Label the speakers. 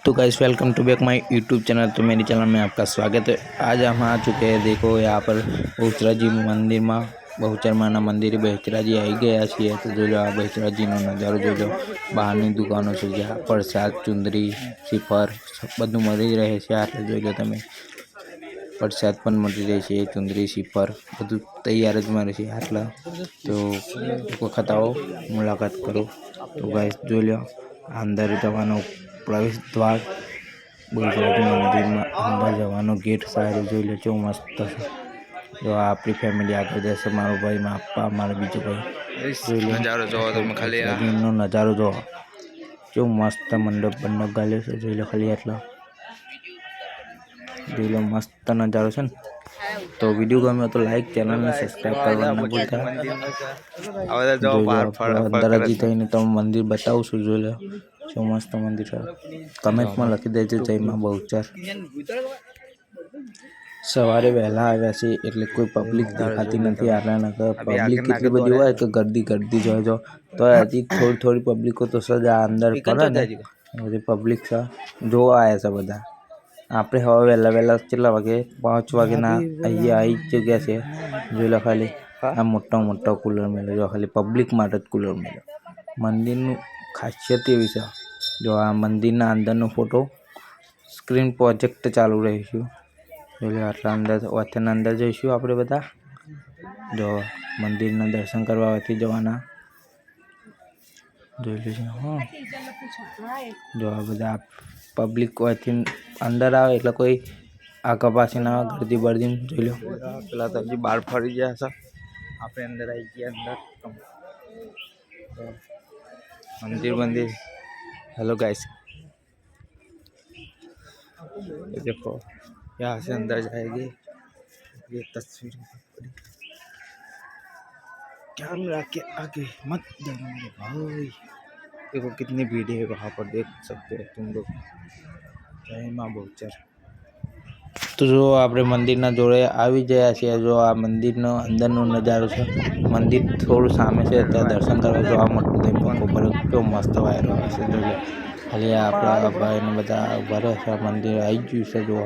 Speaker 1: तो guys welcome to back my YouTube channel. तो मेरी चैनल में आपका स्वागत है। आज हम आ चुके हैं, देखो यहाँ पर बहुचराजी मंदिर में बहुचर माना मंदिर बहचराजी आई गया छे। तो जो लो आ बहचराजीनो नजारो जो लो, बहारनी दुकानों छे ज्यां प्रसाद चुंदरी श्रीफर बधुं मळी रहे छे। आटले जोई लो तमे प्रसाद पण मळी रहे छे, चुंदरी श्रीफर बधुं तैयार ज मळे छे आटला। तो एक वखत आओ, मुलाकात करो। तो गाइस जोई लो अंदर जवानो प्रवेश द्वार बहचराजी मंदिर में अंदर जवानो गेट साइड जो लो चो मस्त है। जो आपरी फैमिली आगे जैसे मारो भाई मापा मारे बीजो भाई नजारो जो तुम खाली नो नजारो जो चो मस्त मंडप बंडप गाल्यो छे। जो लो खाली आटला जो लो मस्त नजारो छे। तो वीडियो गम्यो तो लाइक चैनल ने सब्सक्राइब करवा ना भूलता। जो अंदर जी थईने तम मंदिर बतावुं छुं। जो लो जो मस्त मंदिर है। कमेंट में लखी देजो जय मां बहुचर। सवारे वहेला आव्या छे એટલે કોઈ પબ્લિક દેખાતી નથી। આટલા નકર પબ્લિક એટલી બધી હોય કે गर्दी गर्दी जो जो तो हजी थोड़ी थोड़ी पब्लिको तो सजा अंदर पड़े ने बધી पब्लिक छे જોવા आया छे बधा। આપણે હવે वहेला वहेला કેટલા વાગે 5 વાગેના અહીંયા આવી જગ્યા છે। જોઈ લો ખાલી આ મોટો મોટો કુલર મેલ્યો, જો ખાલી પબ્લિક માટે જ કુલર મેલ્યો। મંદિરનું ખાસિયત એવી છે, जो आ मंदिर अंदर फोटो स्क्रीन प्रोजेक्ट चालू रहीशू। એટલે આટલા अंदर જઈશું આપણે બધા। जो मंदिर दर्शन करवा जवाना જોઈ લેજો। हाँ जो आ બધા पब्लिक अंदर आवे એટલે કોઈ આગા પાછી ના गर्दी बर्दी જોઈ લો। પેલા તો હજી બહાર ફરી ગયા છે, આપણે અંદર આવી ગયા। अंदर मंदिर हेलो गाइस, ये देखो यहाँ से अंदर जाएगी। ये तस्वीर कैमरा के आगे मत जाना मेरे भाई। देखो कितनी भीड़ है वहाँ पर, देख सकते हो तुम लोग। जय मां बहुचर। तो जो आपणे मंदिरना जोड़े आवी गया छे। जो आ मंदिरनो अंदरनो नजारो छे, मंदिर थोड़ું सामे छे त्यां दर्शन करवा जो आ मोटो देखो पर केवो मस्त वायरो छे। जो खाली आपड़ा भाई ने बधा उभा रहे छे। मंदिर आई गयुं छे। जो